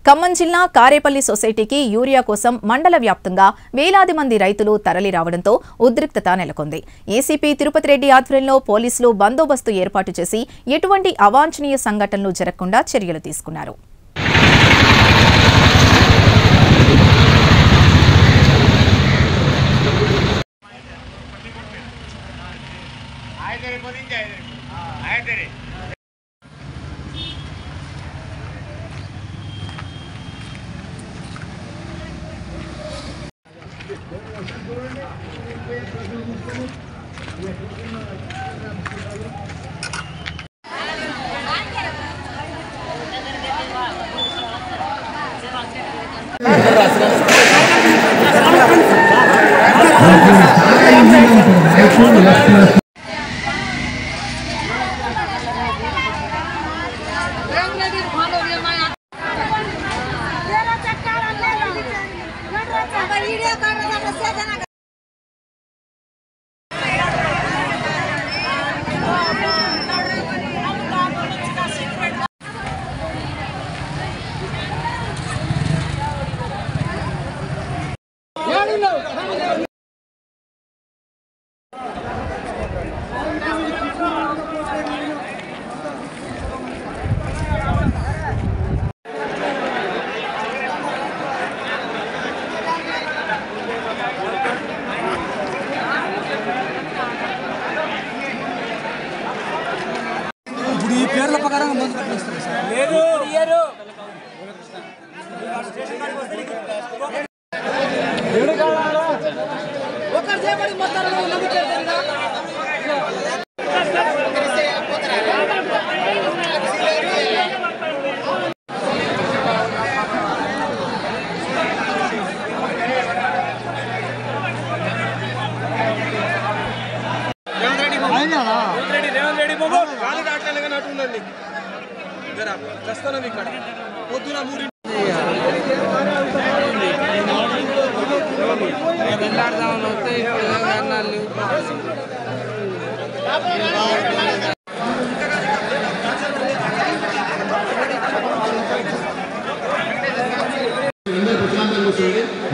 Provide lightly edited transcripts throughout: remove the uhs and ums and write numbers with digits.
ఖమ్మం జిల్లా కారేపల్లి సొసైటీకి యూరియా కోసం మండల వ్యాప్తంగా వేలాది మంది రైతులు తరలి రావడంతో ఉద్రిక్తత నెలకొంది. ఏసీపీ తిరుపతి రెడ్డి ఆధ్వర్యంలో పోలీసులు బందోబస్తు ఏర్పాటు చేసి ఎటువంటి అవాంఛనీయ సంఘటనలు జరగకుండా చర్యలు తీసుకున్నారు. పేర్ల ప్రకారం ముందు కట్టేస్తారు సార్. లేదు ఇయర్ ఒకరు చేయబడి మొత్తం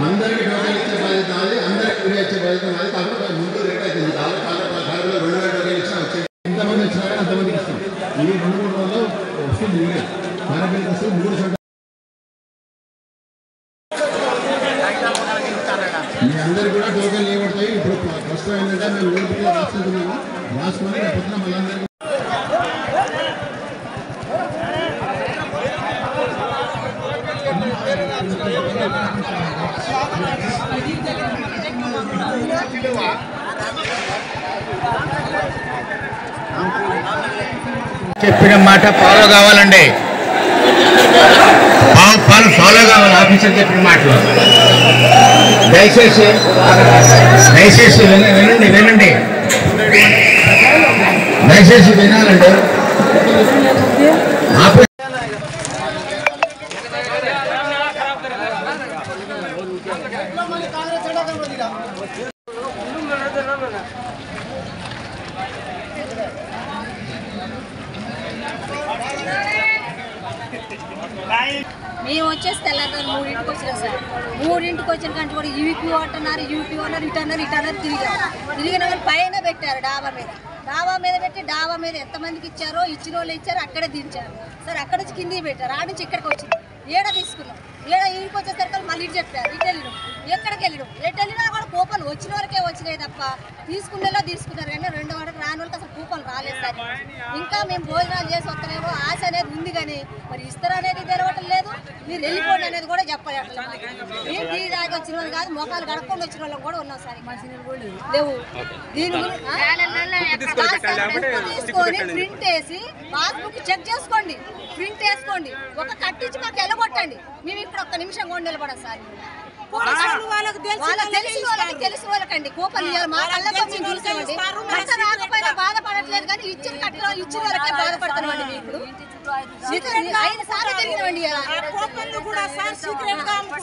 అందరికీ టోకెన్ ఇచ్చే బాధ్యత నాది, అందరికీ యూరియా ఇచ్చే బాధ్యత నాది. కాకపోతే ముందు రేట్ అవుతుంది. కాలంలో 2 టోకెన్ ఇచ్చినా వచ్చేది. ఎంతమంది వచ్చినా కానీ అంతమందికి ఇస్తాం. ఈ 2-3 రోజుల్లో వస్తుంది యూరియా. కారపల్లి వస్తుంది 3 చోట్ల. మీ అందరికీ కూడా టోకెన్లు ఇవ్వబడతాయి. ఇప్పుడు ఫస్ట్ ఏంటంటే మేము నోటిఫికేషన్ రాసుకుంటున్నాము. రాసుకొని పొద్దున మళ్ళీ అందరికీ చెప్పిన మాట ఫాలో కావాలండి. ఫాలో కావాలి. ఆఫీసర్ చెప్పిన మాటలు దయచేసి వినండి. దయచేసి వినాలండి. మేము వచ్చేసి తెల్లారు 3ంటికి వచ్చినాం సార్. 3ంటికి వచ్చిన కంటే కూడా యూపీ అంటున్నారు, ఇటన్నారు తిరిగిన వాళ్ళు పైన పెట్టారు. డాబా మీద పెట్టి డాబా మీద ఎంతమందికి ఇచ్చారో ఇచ్చిన వాళ్ళు ఇచ్చారు, అక్కడే దించారు సార్. అక్కడ నుంచి కిందికి పెట్టారు. ఆడ నుంచి ఇక్కడికి వచ్చింది. ఏడ తీసుకున్నాం. ఏడ ఇంటికి వచ్చేసరికి మళ్ళీ ఇటు చెప్పారు. ఇటు వెళ్ళినాం, ఎక్కడికి వెళ్ళినాం. ఎటు వెళ్ళినా కూడా కూపన్లు వచ్చిన వరకే వచ్చినాయి తప్ప తీసుకునేలా తీసుకున్నారు. కానీ 2 వరకు రాని వాళ్ళకి అసలు కూపన్లు రాలేదు సార్. ఇంకా మేము భోజనాలు చేసి వస్తామేమో ఆశ అనేది ఉంది, కానీ మరి ఇస్తారనేది తెలవటం లేదు. మీరు వెళ్ళిపోండి అనేది కూడా చెప్పలేదు. మేము టీ దాకా వచ్చిన వాళ్ళు కాదు, మొఖాలు గడపకుండా వచ్చిన వాళ్ళకి కూడా ఉన్నాం సార్. లేవు. దీని తీసుకొని ప్రింట్ వేసి పాస్బుక్ చెక్ చేసుకోండి, ప్రింట్ వేసుకోండి, ఒక కట్టించి మాకు వెళ్ళగొట్టండి. మేము ఇక్కడ 1 నిమిషం కూడా నిలబడదు సార్. తెలిసిన వాళ్ళకండి కూపన్ ఇవ్వాలి. మా కళ్ళతో మేము చూసామండి. కట్ట రాకపోయినా బాధపడట్లేదు, కానీ ఇచ్చిన కట్టలో ఇచ్చిన వాళ్ళకే బాధపడుతున్నామండి. మీకు 5 సార్లు తిరిగినామండి.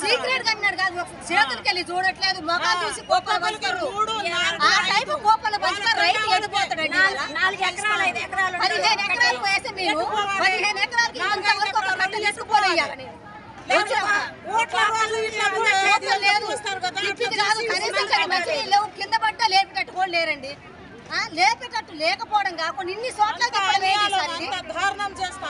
సీక్రెట్ గా అన్నాడు కాదు, చేతులకి వెళ్ళి చూడట్లేదు, మొఖాలు చూసి కూపన్ పంచుతారు. ఆ టైపు కూపన్లు పంచుతారు. రైతు ఎడిపోతాడండి. 15 ఎకరాలు వేస్తే మేము 15 ఎకరాలకి ఇంతవరకు ఒక కట్ట తీసుకుపోలేయాలని కింద పడ్డ లేపేటట్టు కూడా లేరండి. లేపేటట్టు లేకపోవడం కాకుండా ఇన్ని చోట్ల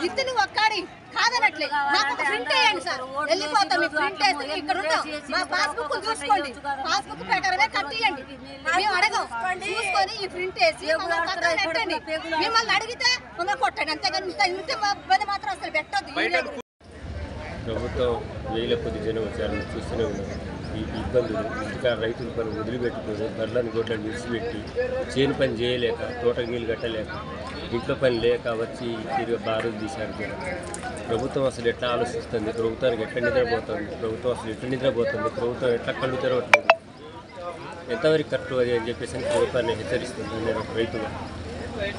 ఇతను ఒక్కడి కాదనట్లే. మాకు ఒక ప్రింట్ వేయండి సార్, వెళ్ళిపోతాం. మీకు ప్రింట్ వేస్తే ఇక్కడ ఉంటాం. మా పాస్బుక్ చూసుకోండి, పాస్బుక్ ప్రకారమే కట్టియండి. మేము అడగం, చూసుకొని ఈ ప్రింట్ వేసి పెట్టండి. మిమ్మల్ని అడిగితే మమ్మల్ని కొట్టండి, అంతేగాని ఇంత ఇబ్బంది మాత్రం అసలు పెట్టద్దు. ప్రభుత్వం వేల కొద్ది జనం వచ్చారని చూస్తూనే ఉన్నారు. ఈ ఇబ్బందులు ఇంకా రైతుల పని వదిలిపెట్టుకొని బర్లను గొడ్లను విడిచిపెట్టి చేను పని చేయలేక, తోటకు నీళ్ళు కట్టలేక, ఇంట్లో పని లేక వచ్చి తిరిగి బారులు తీశారు జనం. ప్రభుత్వం అసలు ఎట్లా ఆలోచిస్తుంది, ప్రభుత్వానికి ఎట్లా నిద్రపోతుంది, ప్రభుత్వం అసలు ఎట్లా నిద్రపోతుంది, ప్రభుత్వం ఎట్లా కళ్ళు తెరవట్లేదు, ఎంతవరకు కరెక్ట్ అది అని చెప్పేసి ప్రభుత్వాన్ని హెచ్చరిస్తుంది నేను రైతుగా.